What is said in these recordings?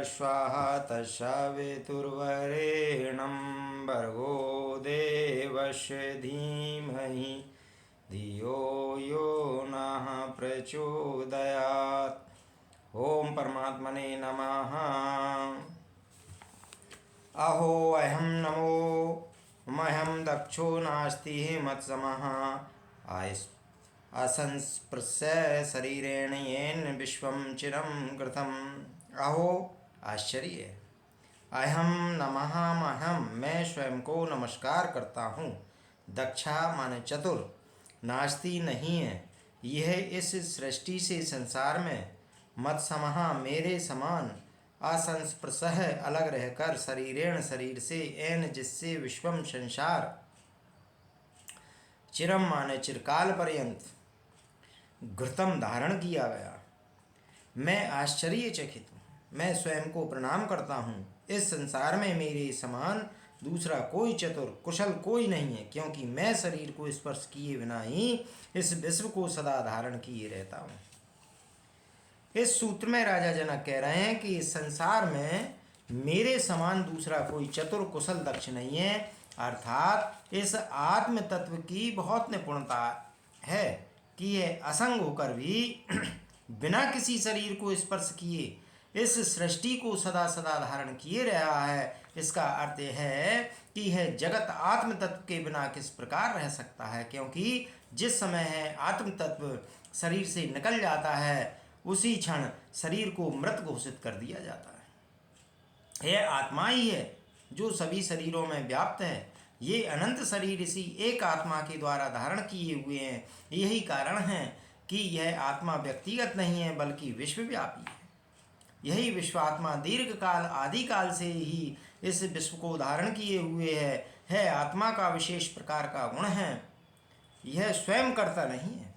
स्वाहा तस्सवितुर्वरेण्यं भर्गो देवस्य धीमहि धियो यो नः प्रचोदयात्। ओम परमात्मने नमः। अहो अहं नमो मह्यं दक्षो नास्ति मत्समः असंस्पृश्य शरीरेण येन विश्वं चिरं कृतम्। अहो आश्चर्य। अहम नमः महम मैं स्वयं को नमस्कार करता हूँ। दक्षा माने चतुर, नास्ति नहीं है यह इस सृष्टि से संसार में, मत्समः मेरे समान, असंस्पृशः अलग रहकर, शरीरेण शरीर से, एन जिससे, विश्वम संसार, चिरम माने चिरकाल पर्यंत, घृतम धारण किया गया। मैं आश्चर्यचकित हूँ, मैं स्वयं को प्रणाम करता हूँ। इस संसार में मेरे समान दूसरा कोई चतुर कुशल कोई नहीं है, क्योंकि मैं शरीर को स्पर्श किए बिना ही इस विश्व को सदा धारण किए रहता हूँ। इस सूत्र में राजा जनक कह रहे हैं कि इस संसार में मेरे समान दूसरा कोई चतुर कुशल दक्ष नहीं है, अर्थात इस आत्म तत्व की बहुत निपुणता है कि यह असंग होकर भी बिना किसी शरीर को स्पर्श किए इस सृष्टि को सदा सदा धारण किए रहा है। इसका अर्थ यह है कि यह जगत आत्म तत्व के बिना किस प्रकार रह सकता है, क्योंकि जिस समय है आत्म तत्व शरीर से निकल जाता है उसी क्षण शरीर को मृत घोषित कर दिया जाता है। यह आत्मा ही है जो सभी शरीरों में व्याप्त है। ये अनंत शरीर इसी एक आत्मा के द्वारा धारण किए हुए हैं। यही कारण है कि यह आत्मा व्यक्तिगत नहीं है बल्कि विश्वव्यापी है। यही विश्वात्मा दीर्घ काल आदि काल से ही इस विश्व को धारण किए हुए है आत्मा का विशेष प्रकार का गुण है। यह स्वयं करता नहीं है,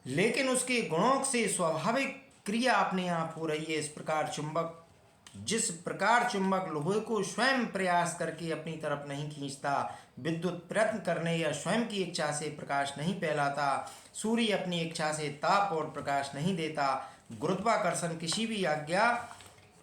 लेकिन उसके गुणों से स्वाभाविक क्रिया अपने आप हो रही है। इस प्रकार चुंबक, जिस प्रकार चुंबक लोहे को स्वयं प्रयास करके अपनी तरफ नहीं खींचता, विद्युत प्रयत्न करने या स्वयं की इच्छा से प्रकाश नहीं फैलाता, सूर्य अपनी इच्छा से ताप और प्रकाश नहीं देता, गुरुत्वाकर्षण किसी भी आज्ञा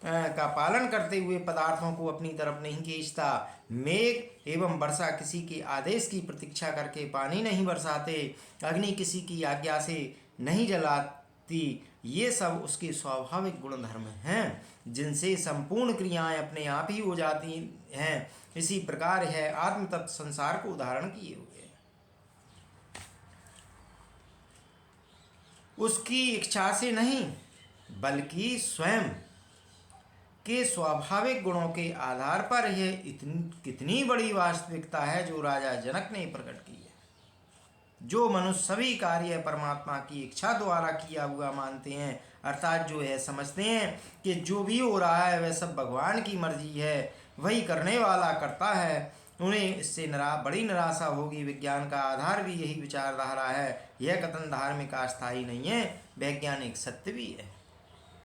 का पालन करते हुए पदार्थों को अपनी तरफ नहीं खींचता, मेघ एवं वर्षा किसी के आदेश की प्रतीक्षा करके पानी नहीं बरसाते, अग्नि किसी की आज्ञा से नहीं जलाती, ये सब उसके स्वाभाविक गुण धर्म हैं जिनसे संपूर्ण क्रियाएं अपने आप ही हो जाती हैं। इसी प्रकार है आत्म तत्व संसार को धारण किए हुए, उसकी इच्छा से नहीं बल्कि स्वयं के स्वाभाविक गुणों के आधार पर यह कितनी बड़ी वास्तविकता है जो राजा जनक ने प्रकट की है। जो मनुष्य सभी कार्य परमात्मा की इच्छा द्वारा किया हुआ मानते हैं, अर्थात जो यह समझते हैं कि जो भी हो रहा है वह सब भगवान की मर्जी है, वही करने वाला करता है, उन्हें इससे बड़ी निराशा होगी। विज्ञान का आधार भी यही विचारधारा है। यह कथन धार्मिक अस्थायी नहीं है, वैज्ञानिक सत्य भी है।